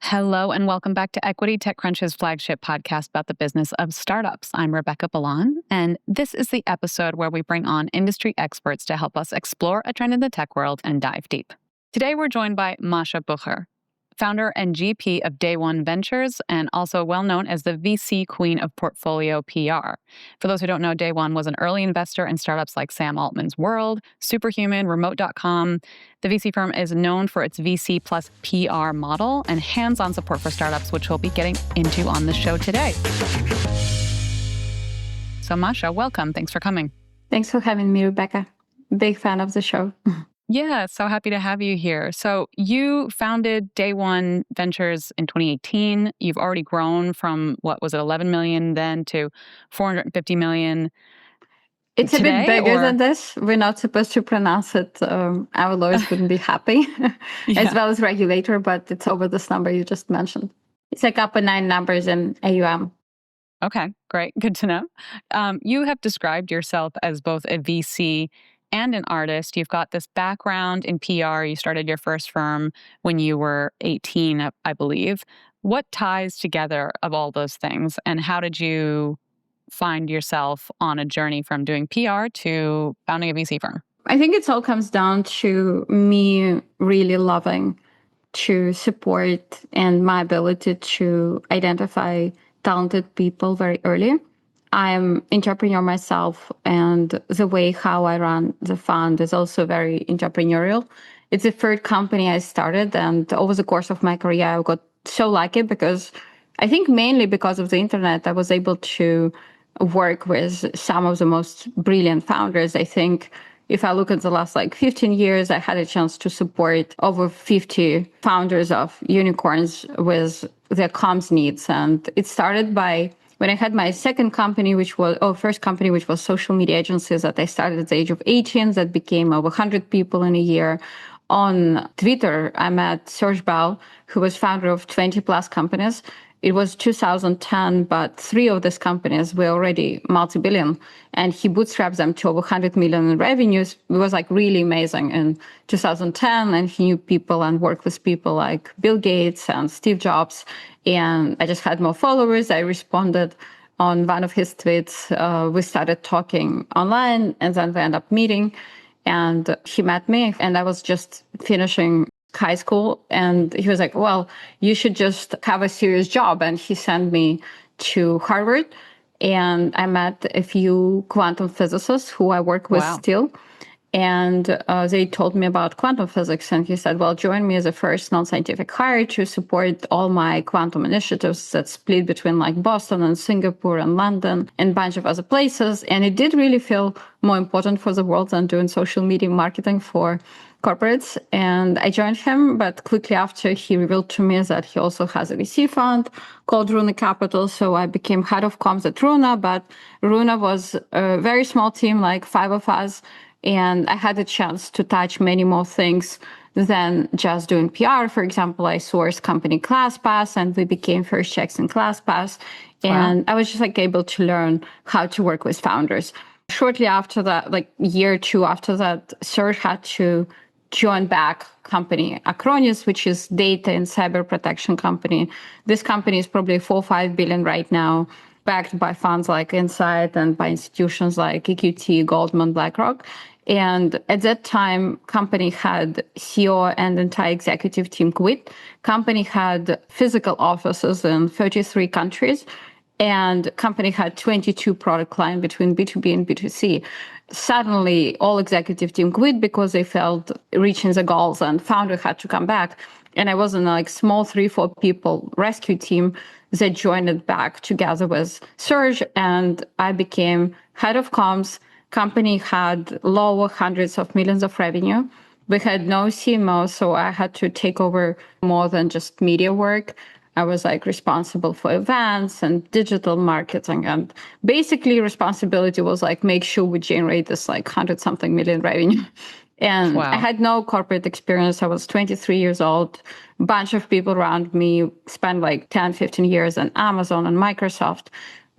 Hello and welcome back to Equity, TechCrunch's flagship podcast about the business of startups. I'm Rebecca Bellan, and this is the episode where we bring on industry experts to help us explore a trend in the tech world and dive deep. Today, we're joined by Masha Bucher, founder and GP of One Ventures, and also well known as the VC queen of portfolio PR. For those who don't know, One was an early investor in startups like Sam Altman's World, Superhuman, Remote.com. The VC firm is known for its VC plus PR model and hands-on support for startups, which we'll be getting into on the show today. So Masha, welcome. Thanks for coming. Thanks for having me, Rebecca. Big fan of the show. Yeah, so happy to have you here. So you founded One Ventures in 2018. You've already grown from, what was it, 11 million then to 450 million. It's today, a bit bigger than this. We're not supposed to pronounce it. Our lawyers wouldn't be happy, as well as regulator, but it's over this number you just mentioned. It's like upper 9 numbers in AUM. Okay, great. Good to know. You have described yourself as both a VC and an artist. You've got this background in PR. You started your first firm when you were 18, I believe. What ties together of all those things, and how did you find yourself on a journey from doing PR to founding a VC firm? I think it all comes down to me really loving to support and my ability to identify talented people very early. I'm entrepreneur myself, and the way how I run the fund is also very entrepreneurial. It's the third company I started, and over the course of my career, I got so lucky because I think mainly because of the internet, I was able to work with some of the most brilliant founders. I think if I look at the last 15 years, I had a chance to support over 50 founders of unicorns with their comms needs. And it started by when I had my second company, first company, which was social media agencies that I started at the age of 18, that became over 100 people in a year. On Twitter, I met Serge Bell, who was founder of 20 plus companies. It was 2010, but 3 of these companies were already multi-billion, and he bootstrapped them to over 100 million in revenues. It was really amazing in 2010, and he knew people and worked with people like Bill Gates and Steve Jobs. And I just had more followers. I responded on one of his tweets. We started talking online, and then we ended up meeting. And he met me, and I was just finishing high school. And he was like, well, you should just have a serious job. And he sent me to Harvard. And I met a few quantum physicists who I work with still. And they told me about quantum physics. And he said, well, join me as a first non-scientific hire to support all my quantum initiatives that split between Boston and Singapore and London and a bunch of other places. And it did really feel more important for the world than doing social media marketing for corporates. And I joined him, but quickly after he revealed to me that he also has a VC fund called Runa Capital. So I became head of comms at Runa, but Runa was a very small team, 5 of us. And I had a chance to touch many more things than just doing PR. For example, I sourced company ClassPass, and we became first checks in ClassPass. And I was just able to learn how to work with founders. Shortly after that, year or two after that, Serge had to join back company Acronis, which is data and cyber protection company. This company is probably 4 or 5 billion right now, backed by funds like Insight and by institutions like EQT, Goldman, BlackRock. And at that time, company had CEO and entire executive team quit. Company had physical offices in 33 countries, and company had 22 product line between B2B and B2C. Suddenly, all executive team quit because they felt reaching the goals, and founder had to come back. And I was in a small 3-4 people rescue team that joined it back together with Serge, and I became head of comms. Company had lower hundreds of millions of revenue. We had no CMO, so I had to take over more than just media work. I was responsible for events and digital marketing, and basically responsibility was make sure we generate this 100-something million revenue. And I had no corporate experience. I was 23 years old. A bunch of people around me spent 10, 15 years in Amazon and Microsoft.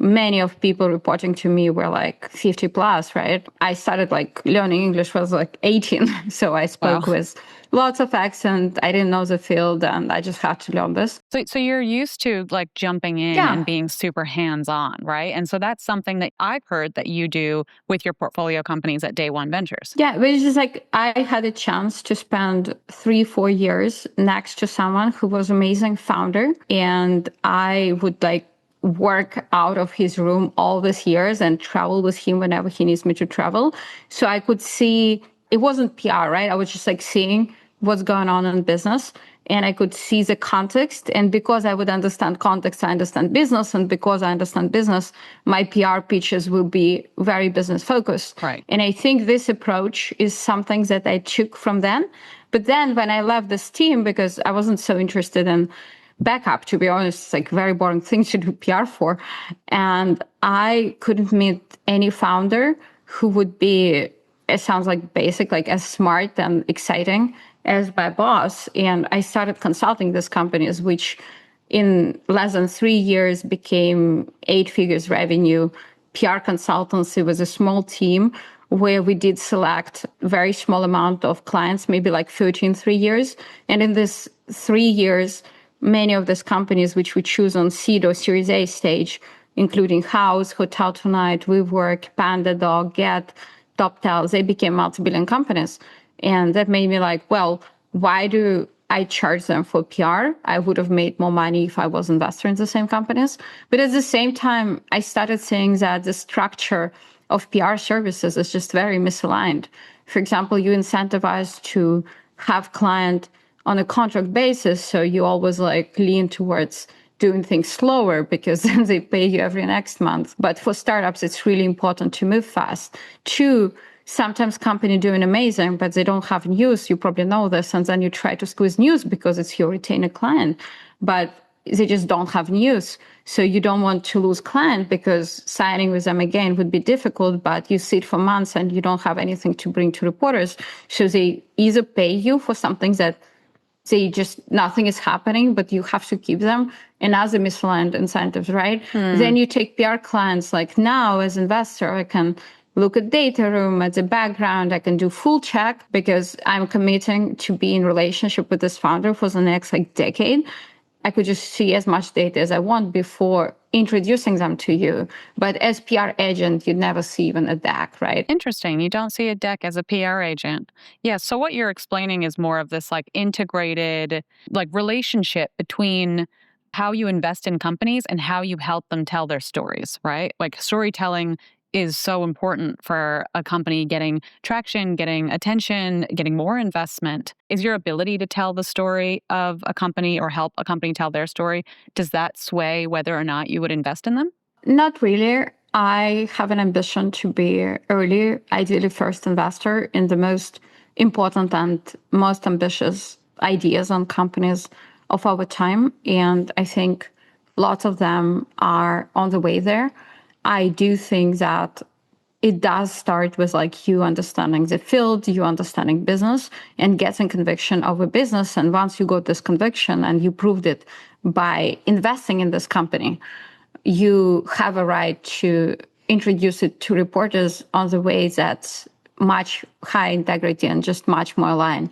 Many of people reporting to me were 50 plus, right? I started learning English was 18. So I spoke with lots of accent. I didn't know the field and I just had to learn this. So you're used to like jumping in Yeah. and being super hands-on, right? And so that's something that I've heard that you do with your portfolio companies at Day One Ventures. Yeah, which is like I had a chance to spend 3-4 years next to someone who was amazing founder, and I would like work out of his room all these years and travel with him whenever he needs me to travel. So I could see it wasn't PR, right? I was just like seeing what's going on in business, and I could see the context. And because I would understand context, I understand business. And because I understand business, my PR pitches will be very business focused. Right. And I think this approach is something that I took from then. But then when I left this team, because I wasn't so interested in backup, to be honest, it's like very boring thing to do PR for. And I couldn't meet any founder who would be, it sounds like basic, like as smart and exciting as my boss. And I started consulting these companies, which in less than 3 years became 8 figures revenue. PR consultancy was a small team where we did select very small amount of clients, maybe like 13 3 years. And in this 3 years, many of these companies which we choose on seed or Series A stage, including House, Hotel Tonight, WeWork, Panda Dog, Get, TopTel, they became multi-billion companies. And that made me like, well, why do I charge them for PR? I would have made more money if I was investor in the same companies. But at the same time, I started seeing that the structure of PR services is just very misaligned. For example, you incentivize to have client on a contract basis, so you always like lean towards doing things slower because then they pay you every next month. But for startups, it's really important to move fast. Two, sometimes company doing amazing, but they don't have news. You probably know this. And then you try to squeeze news because it's your retainer client, but they just don't have news. So you don't want to lose client because signing with them again would be difficult, but you sit for months and you don't have anything to bring to reporters. So they either pay you for something that they just nothing is happening, but you have to keep them. And as a misaligned incentives, right? Then you take PR clients. Like now, as investor, I can look at data room, at the background. I can do full check because I'm committing to be in relationship with this founder for the next like decade. I could just see as much data as I want before introducing them to you. But as PR agent, you'd never see even a deck, right? Interesting. You don't see a deck as a PR agent. Yeah. So what you're explaining is more of this like integrated like relationship between how you invest in companies and how you help them tell their stories, right? Like storytelling is so important for a company getting traction, getting attention, getting more investment. Is your ability to tell the story of a company or help a company tell their story, does that sway whether or not you would invest in them? Not really. I have an ambition to be early, ideally first investor in the most important and most ambitious ideas on companies of our time. And I think lots of them are on the way there. I do think that it does start with like you understanding the field, you understanding business and getting conviction of a business. And once you got this conviction and you proved it by investing in this company, you have a right to introduce it to reporters on the way that's much high integrity and just much more aligned.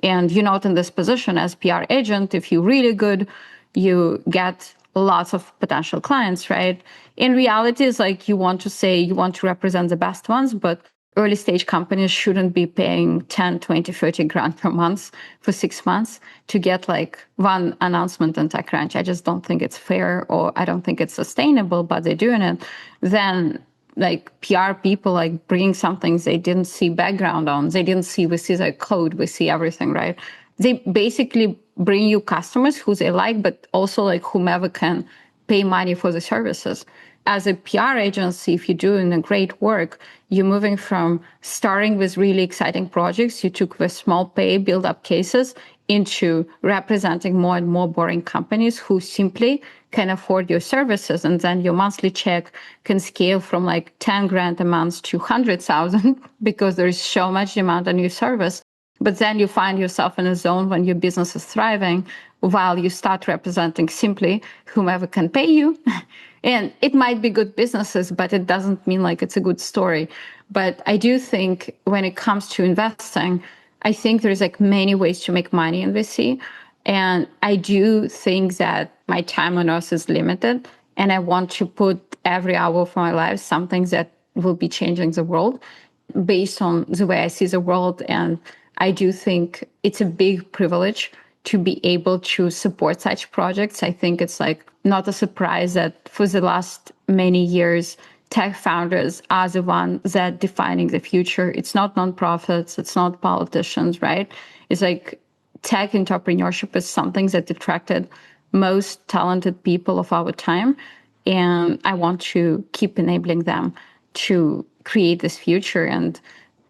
And you're not in this position as PR agent. If you're really good, you get lots of potential clients, right? In reality, it's like you want to say you want to represent the best ones, but early stage companies shouldn't be paying 10, 20, 30 grand per month for 6 months to get like one announcement on TechCrunch. I just don't think it's fair, or I don't think it's sustainable, but they're doing it. Then like PR people like bring something they didn't see background on. They didn't see, we see the code, we see everything, right? They basically bring you customers who they like, but also like whomever can pay money for the services. As a PR agency, if you're doing a great work, you're moving from starting with really exciting projects you took with small pay, build up cases, into representing more and more boring companies who simply can afford your services. And then your monthly check can scale from like 10 grand a month to 100,000 because there is so much demand on your service. But then you find yourself in a zone when your business is thriving while you start representing simply whomever can pay you. And it might be good businesses, but it doesn't mean like it's a good story. But I do think when it comes to investing, I think there's like many ways to make money in VC. And I do think that my time on earth is limited. And I want to put every hour of my life something that will be changing the world based on the way I see the world. And I do think it's a big privilege to be able to support such projects. I think it's like not a surprise that for the last many years, tech founders are the ones that defining the future. It's not nonprofits, it's not politicians, right? It's like tech entrepreneurship is something that attracted most talented people of our time. And I want to keep enabling them to create this future. And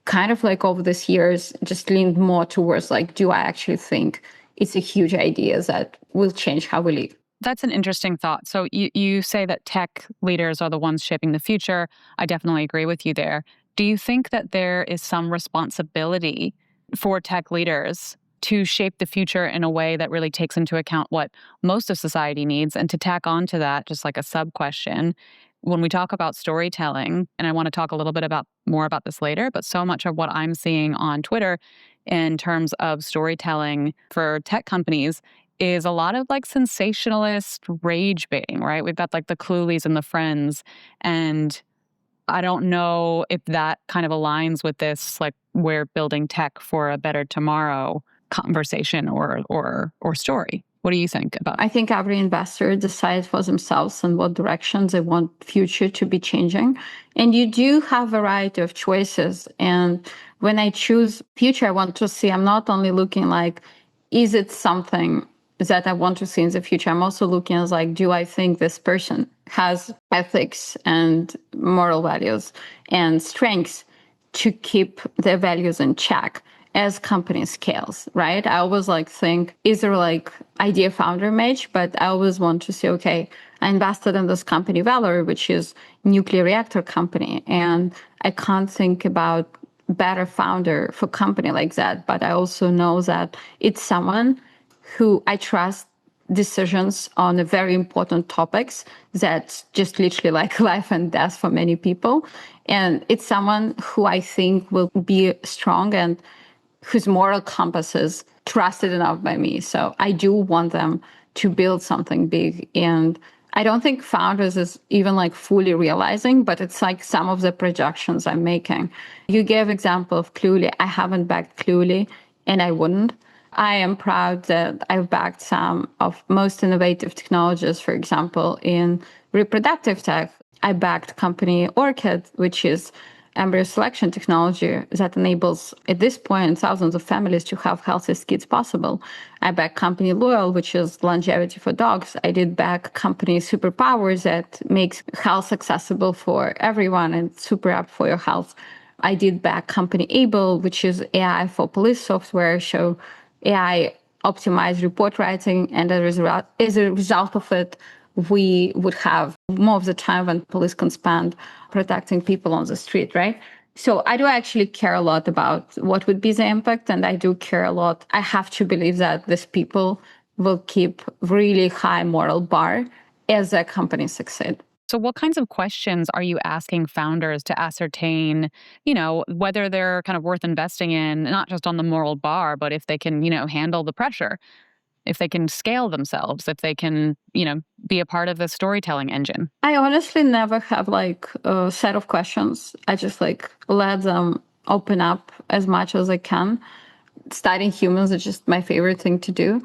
kind of like over these years, just leaned more towards like, do I actually think it's a huge idea that will change how we live? That's an interesting thought. So you say that tech leaders are the ones shaping the future. I definitely agree with you there. Do you think that there is some responsibility for tech leaders to shape the future in a way that really takes into account what most of society needs? And to tack on to that, just like a sub question, when we talk about storytelling, and I want to talk a little bit more about this later, but so much of what I'm seeing on Twitter in terms of storytelling for tech companies is a lot of like sensationalist rage baiting, right? We've got like the Cluelies and the Friends. And I don't know if that kind of aligns with this, like we're building tech for a better tomorrow conversation or story. What do you think about it? I think every investor decides for themselves in what directions they want future to be changing. And you do have a variety of choices. And when I choose future, I want to see, I'm not only looking like, is it something that I want to see in the future? I'm also looking as like, do I think this person has ethics and moral values and strengths to keep their values in check as company scales, right? I always like think, is there like idea founder match? But I always want to say, okay, I invested in this company Valor, which is nuclear reactor company. And I can't think about better founder for company like that. But I also know that it's someone who I trust decisions on very important topics that's just literally like life and death for many people. And it's someone who I think will be strong and whose moral compass is trusted enough by me. So I do want them to build something big. And I don't think founders is even like fully realizing, but it's like some of the projections I'm making. You gave example of Cluely. I haven't backed Cluely and I wouldn't. I am proud that I've backed some of most innovative technologies, for example, in reproductive tech. I backed company Orchid, which is embryo selection technology that enables, at this point, thousands of families to have healthiest kids possible. I backed company Loyal, which is longevity for dogs. I did back company Superpowers that makes health accessible for everyone and super app for your health. I did back company Able, which is AI for police software. So AI optimized report writing, and as a result of it, we would have more of the time when police can spend protecting people on the street, right? So I do actually care a lot about what would be the impact, and I do care a lot. I have to believe that these people will keep really high moral bar as their companies succeed. So what kinds of questions are you asking founders to ascertain, whether they're kind of worth investing in, not just on the moral bar, but if they can, handle the pressure, if they can scale themselves, if they can, be a part of the storytelling engine? I honestly never have like a set of questions. I just like let them open up as much as I can. Studying humans is just my favorite thing to do.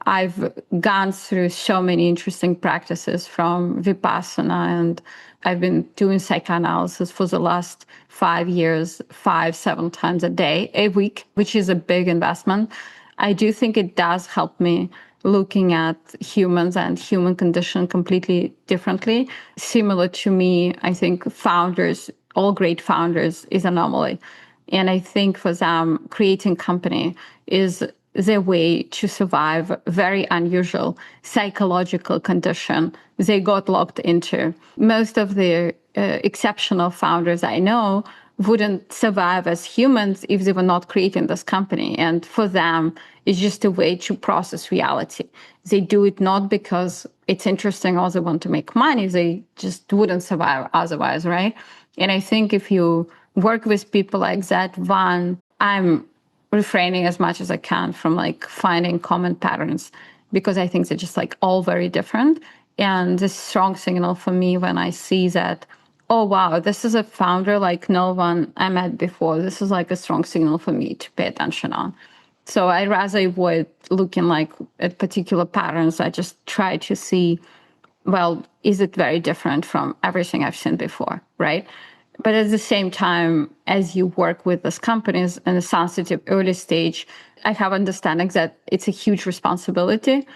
I've gone through so many interesting practices from Vipassana, and I've been doing psychoanalysis for the last 5 years, 7 times a week, which is a big investment. I do think it does help me looking at humans and human condition completely differently. Similar to me, I think founders, all great founders, is anomaly. And I think for them, creating company is their way to survive very unusual psychological condition they got locked into. Most of the exceptional founders I know wouldn't survive as humans if they were not creating this company. And for them, it's just a way to process reality. They do it not because it's interesting or they want to make money. They just wouldn't survive otherwise, right? And I think if you work with people like that, one, I'm refraining as much as I can from like finding common patterns, because I think they're just like all very different. And this strong signal for me when I see that, oh wow, this is a founder like no one I met before. This is like a strong signal for me to pay attention on. So I rather avoid looking like at particular patterns. I just try to see, well, is it very different from everything I've seen before, right? But at the same time, as you work with these companies in a sensitive early stage, I have understanding that it's a huge responsibility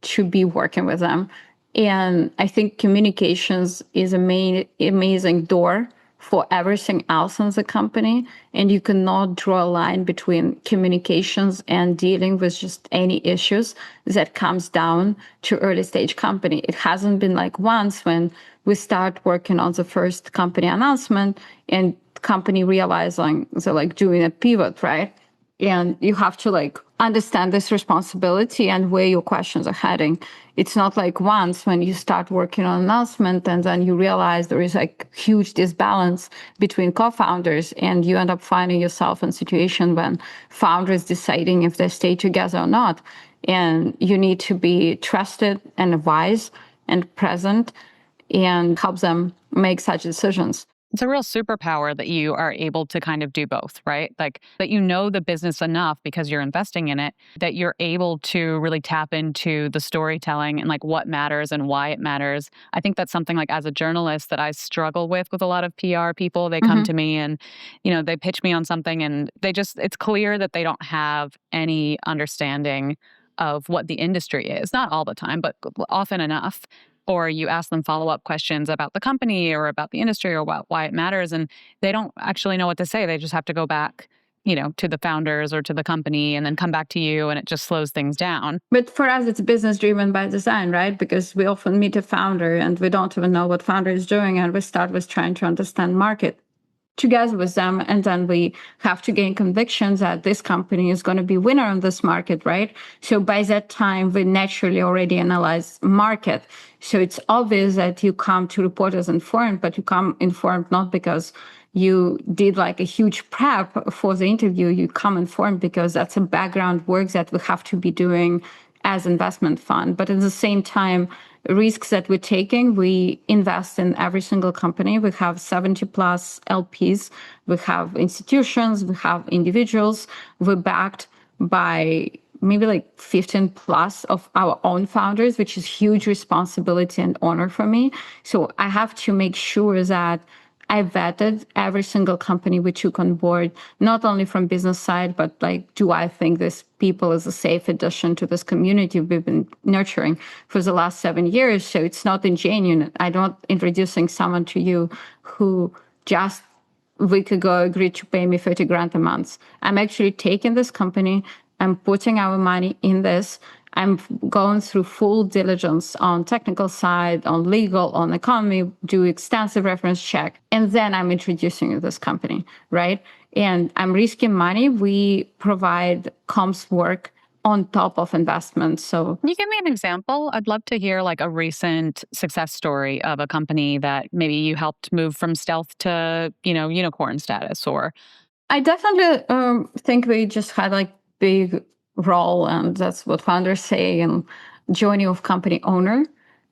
to be working with them. And I think communications is a main amazing door for everything else in the company. And you cannot draw a line between communications and dealing with just any issues that comes down to early stage company. It hasn't been like once when we start working on the first company announcement and company realizing they're like doing a pivot, right? And you have to like understand this responsibility and where your questions are heading. It's not like once when you start working on announcement and then you realize there is like huge disbalance between co-founders, and you end up finding yourself in a situation when founders deciding if they stay together or not. And you need to be trusted and wise and present and help them make such decisions. It's a real superpower that you are able to kind of do both, right? Like that you know the business enough because you're investing in it, that you're able to really tap into the storytelling and like what matters and why it matters. I think that's something like as a journalist that I struggle with a lot of PR people. They come to me and, they pitch me on something and it's clear that they don't have any understanding of what the industry is. Not all the time, but often enough. Or you ask them follow-up questions about the company or about the industry or about why it matters, and they don't actually know what to say. They just have to go back, to the founders or to the company and then come back to you, and it just slows things down. But for us, it's business driven by design, right? Because we often meet a founder and we don't even know what founder is doing, and we start with trying to understand market together with them, and then we have to gain conviction that this company is going to be winner in this market, right? So by that time we naturally already analyze market. So it's obvious that you come to report as informed, but you come informed not because you did like a huge prep for the interview. You come informed because that's a background work that we have to be doing as investment fund. But at the same time, risks that we're taking, we invest in every single company. We have 70 plus LPs. We have institutions. We have individuals. We're backed by maybe like 15 plus of our own founders, which is huge responsibility and honor for me. So I have to make sure that I vetted every single company we took on board, not only from business side, but like, do I think this people is a safe addition to this community we've been nurturing for the last 7 years? So it's not ingenuine. I'm not introducing someone to you who just a week ago agreed to pay me 30 grand a month. I'm actually taking this company, I'm putting our money in this. I'm going through full diligence on technical side, on legal, on economy, do extensive reference check, and then I'm introducing you this company, right? And I'm risking money. We provide comms work on top of investment. So can you give me an example? I'd love to hear like a recent success story of a company that maybe you helped move from stealth to, unicorn status. Or I definitely think we just had like big role, and that's what founders say, in journey of company owner.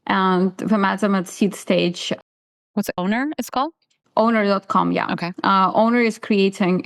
And we met them at seed stage. What's it, Owner it's called? Owner.com, yeah. Okay. Owner is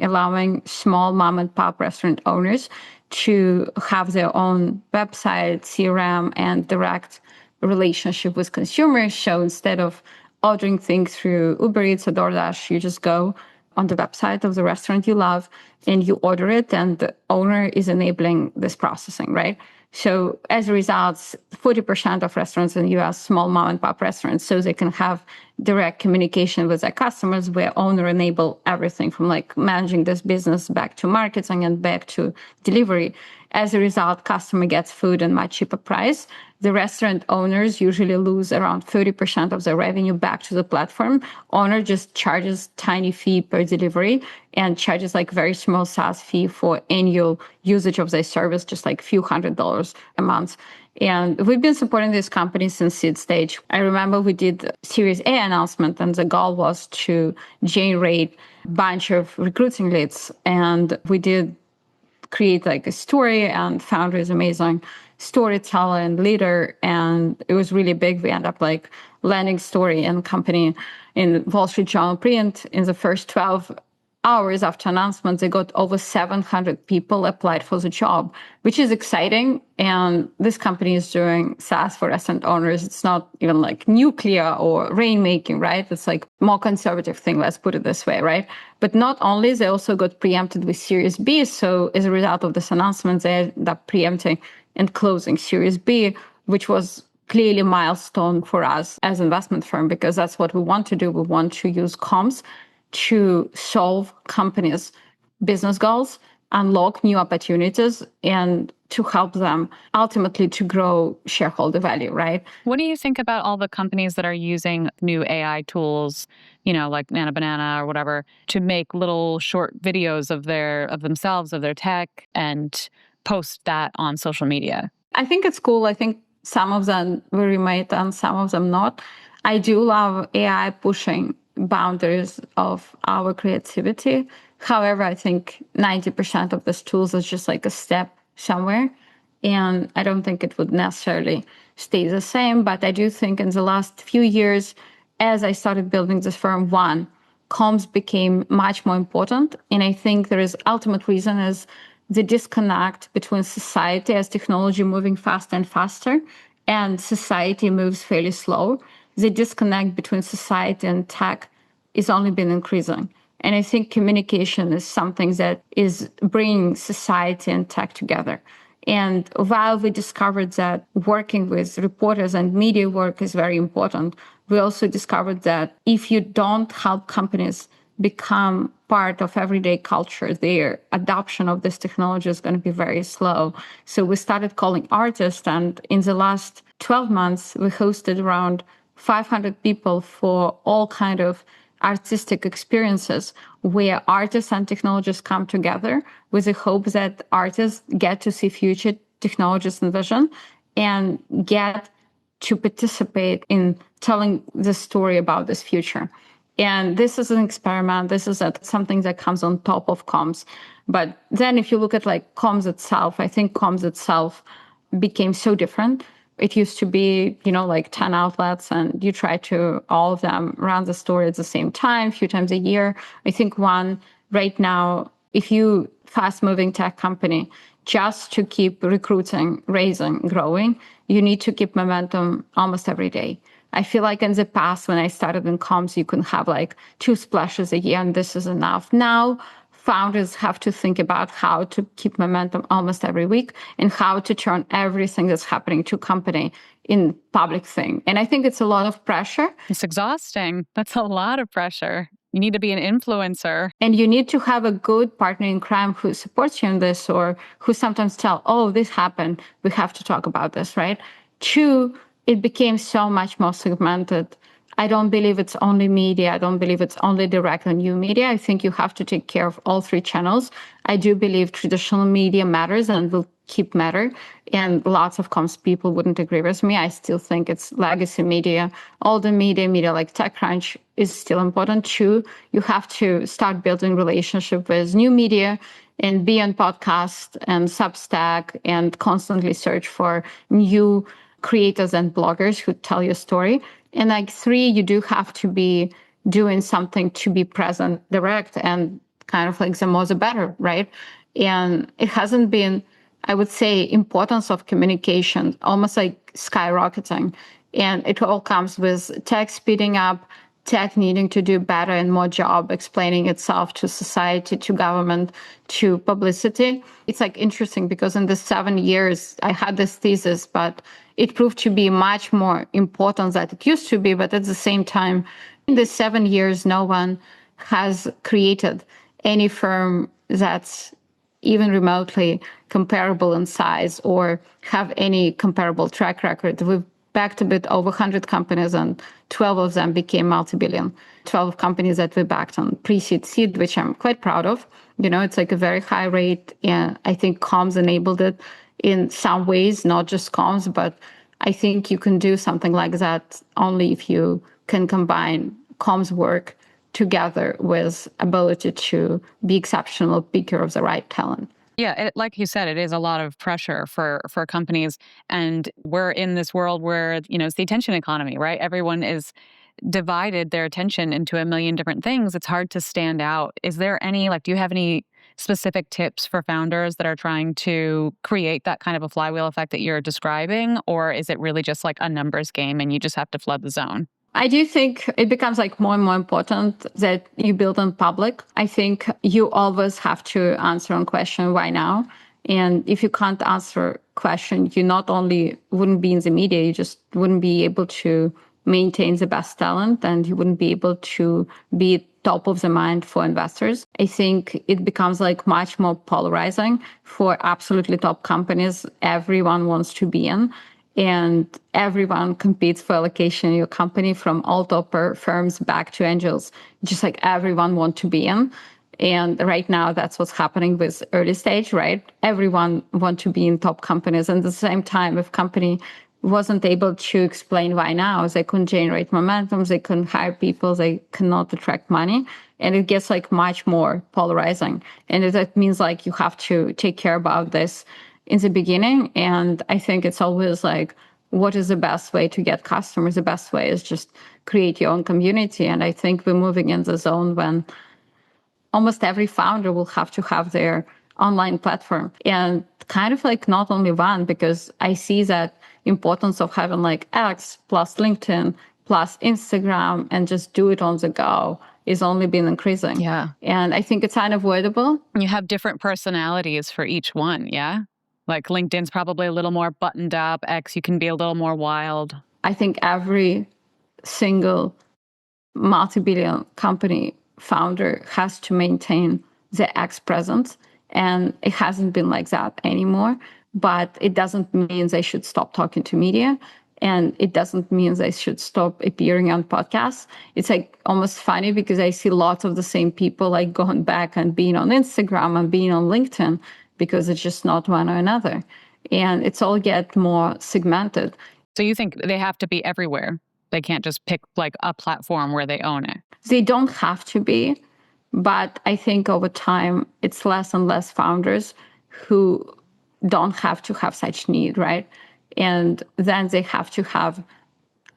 allowing small mom and pop restaurant owners to have their own website, CRM, and direct relationship with consumers. So instead of ordering things through Uber Eats or DoorDash, you just go on the website of the restaurant you love and you order it, and the owner is enabling this processing, right? So as a result, 40% of restaurants in the US, small mom and pop restaurants, so they can have direct communication with their customers where owner enable everything from like managing this business back to marketing and back to delivery. As a result, customer gets food at much cheaper price. The restaurant owners usually lose around 30% of their revenue back to the platform. Owner just charges tiny fee per delivery and charges like very small SaaS fee for annual usage of their service, just like a few $100s a month. And we've been supporting this company since seed stage. I remember we did Series A announcement, and the goal was to generate a bunch of recruiting leads. And we did create like a story, and founder is amazing storyteller and leader. And it was really big. We end up like landing story and company in Wall Street Journal print in the first 12 hours after announcement. They got over 700 people applied for the job, which is exciting. And this company is doing SaaS for restaurant owners. It's not even like nuclear or rainmaking, right? It's like more conservative thing, let's put it this way, right? But not only, they also got preempted with Series B. So as a result of this announcement, they ended up preempting and closing Series B, which was clearly a milestone for us as an investment firm, because that's what we want to do. We want to use comms to solve companies' business goals, unlock new opportunities, and to help them ultimately to grow shareholder value, right? What do you think about all the companies that are using new AI tools, like Nana Banana or whatever, to make little short videos of themselves, of their tech, and post that on social media? I think it's cool. I think some of them very made and some of them not. I do love AI pushing boundaries of our creativity. However, I think 90% of these tools is just like a step somewhere. And I don't think it would necessarily stay the same. But I do think in the last few years, as I started building this firm, comms became much more important. And I think there is ultimate reason is the disconnect between society as technology moving faster and faster, and society moves fairly slow. The disconnect between society and tech is only been increasing. And I think communication is something that is bringing society and tech together. And while we discovered that working with reporters and media work is very important, we also discovered that if you don't help companies become part of everyday culture, their adoption of this technology is going to be very slow. So we started calling artists, and in the last 12 months, we hosted around 500 people for all kind of artistic experiences where artists and technologists come together with the hope that artists get to see future technologists and vision and get to participate in telling the story about this future. And this is an experiment. This is something that comes on top of comms. But then if you look at like comms itself, I think comms itself became so different. It used to be, like 10 outlets, and you try to all of them run the story at the same time, a few times a year. I think one right now, if you fast-moving tech company, just to keep recruiting, raising, growing, you need to keep momentum almost every day. I feel like in the past, when I started in comms, you could have like 2 splashes a year, and this is enough. Now, founders have to think about how to keep momentum almost every week and how to turn everything that's happening to company in public thing. And I think it's a lot of pressure. It's exhausting. That's a lot of pressure. You need to be an influencer. And you need to have a good partner in crime who supports you in this, or who sometimes tell, oh, this happened, we have to talk about this, right? 2, it became so much more segmented. I don't believe it's only media. I don't believe it's only direct and new media. I think you have to take care of all 3 channels. I do believe traditional media matters and will keep matter. And lots of comms people wouldn't agree with me. I still think it's legacy media. All the media like TechCrunch is still important too. You have to start building relationship with new media and be on podcast and Substack and constantly search for new creators and bloggers who tell your story. And like 3, you do have to be doing something to be present, direct, and kind of like the more the better, right? And it hasn't been, I would say, importance of communication, almost like skyrocketing. And it all comes with tech speeding up, tech needing to do better and more job explaining itself to society, to government, to publicity. It's like interesting because in the 7 years, I had this thesis, but it proved to be much more important than it used to be. But at the same time, in the 7 years, no one has created any firm that's even remotely comparable in size or have any comparable track record. We've backed a bit over 100 companies, and 12 of them became multi-billion. 12 companies that we backed on pre-seed, seed, which I'm quite proud of. It's like a very high rate, and I think comms enabled it in some ways, not just comms, but I think you can do something like that only if you can combine comms work together with ability to be exceptional picker of the right talent. Yeah, like you said, it is a lot of pressure for companies, and we're in this world where it's the attention economy, right? Everyone is divided their attention into a million different things. It's hard to stand out. Is there any do you have any specific tips for founders that are trying to create that kind of a flywheel effect that you're describing, or is it really just like a numbers game and you just have to flood the zone? I do think it becomes like more and more important that you build in public. I think you always have to answer on question why now. And if you can't answer question, you not only wouldn't be in the media, you just wouldn't be able to maintain the best talent and you wouldn't be able to be top of the mind for investors. I think it becomes like much more polarizing for absolutely top companies everyone wants to be in, and everyone competes for allocation in your company, from all topper firms back to angels. Just like everyone wants to be in. And right now, that's what's happening with early stage, right? Everyone wants to be in top companies. And at the same time, if company wasn't able to explain why now, they couldn't generate momentum, they couldn't hire people, they cannot attract money. And it gets like much more polarizing. And that means like you have to take care about this in the beginning. And I think it's always like, what is the best way to get customers? The best way is just create your own community. And I think we're moving in the zone when almost every founder will have to have their online platform, and kind of like not only one, because I see that importance of having like X plus LinkedIn plus Instagram and just do it on the go is only been increasing. Yeah. And I think it's unavoidable. You have different personalities for each one, yeah? Like LinkedIn's probably a little more buttoned up. X, you can be a little more wild. I think every single multi-billion company founder has to maintain the X presence. And it hasn't been like that anymore. But it doesn't mean they should stop talking to media. And it doesn't mean they should stop appearing on podcasts. It's like almost funny because I see lots of the same people like going back and being on Instagram and being on LinkedIn, because it's just not one or another. And it's all get more segmented. So you think they have to be everywhere? They can't just pick like a platform where they own it? They don't have to be, but I think over time it's less and less founders who don't have to have such need, right? And then they have to have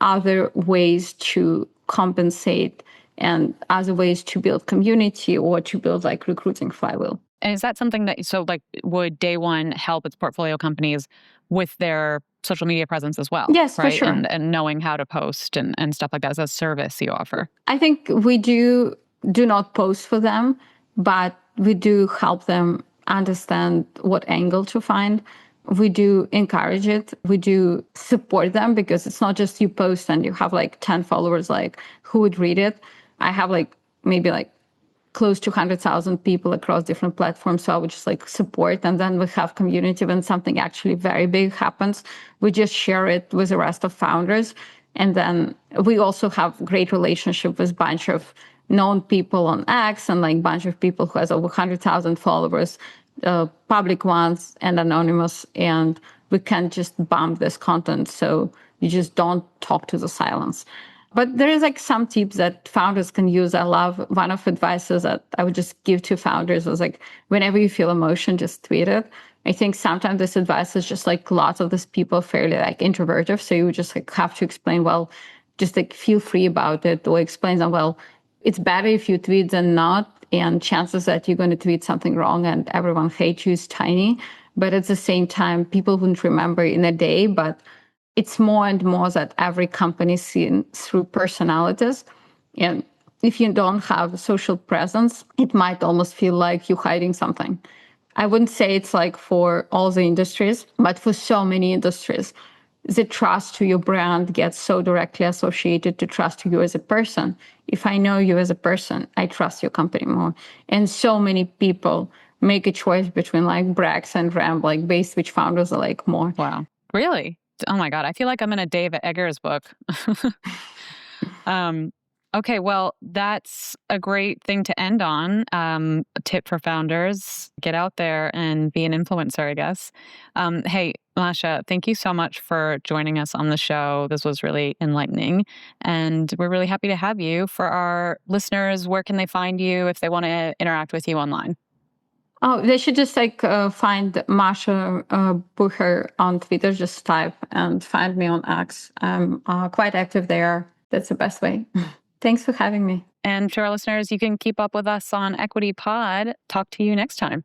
other ways to compensate and other ways to build community or to build like recruiting flywheel. And is that something that, so like, would Day One help its portfolio companies with their social media presence as well? Yes, right? For sure. And knowing how to post and stuff like that as a service you offer? I think we do not post for them, but we do help them understand what angle to find. We do encourage it. We do support them, because it's not just you post and you have like 10 followers, like who would read it? I have like maybe like close to 100,000 people across different platforms. So I would just like support. And then we have community. When something actually very big happens, we just share it with the rest of founders. And then we also have great relationship with a bunch of known people on X and like bunch of people who has over 100,000 followers, public ones and anonymous. And we can just bump this content. So you just don't talk to the silence. But there is like some tips that founders can use. I love one of advices that I would just give to founders was like, whenever you feel emotion, just tweet it. I think sometimes this advice is just like lots of these people fairly like introverted. So you just like have to explain, well, just like feel free about it, or explain them, well, it's better if you tweet than not. And chances that you're going to tweet something wrong and everyone hates you is tiny. But at the same time, people wouldn't remember in a day, but it's more and more that every company is seen through personalities. And if you don't have a social presence, it might almost feel like you're hiding something. I wouldn't say it's like for all the industries, but for so many industries, the trust to your brand gets so directly associated to trust to you as a person. If I know you as a person, I trust your company more. And so many people make a choice between like Brax and Ramp, like based which founders are like more. Wow. Really? Oh my God. I feel like I'm in a Dave Eggers book. Okay, well, that's a great thing to end on. A tip for founders: get out there and be an influencer, I guess. Hey, Masha, thank you so much for joining us on the show. This was really enlightening. And we're really happy to have you. For our listeners, where can they find you if they want to interact with you online? Oh, they should just find Masha Bucher on Twitter. Just type and find me on X. I'm quite active there. That's the best way. Thanks for having me. And to our listeners, you can keep up with us on Equity Pod. Talk to you next time.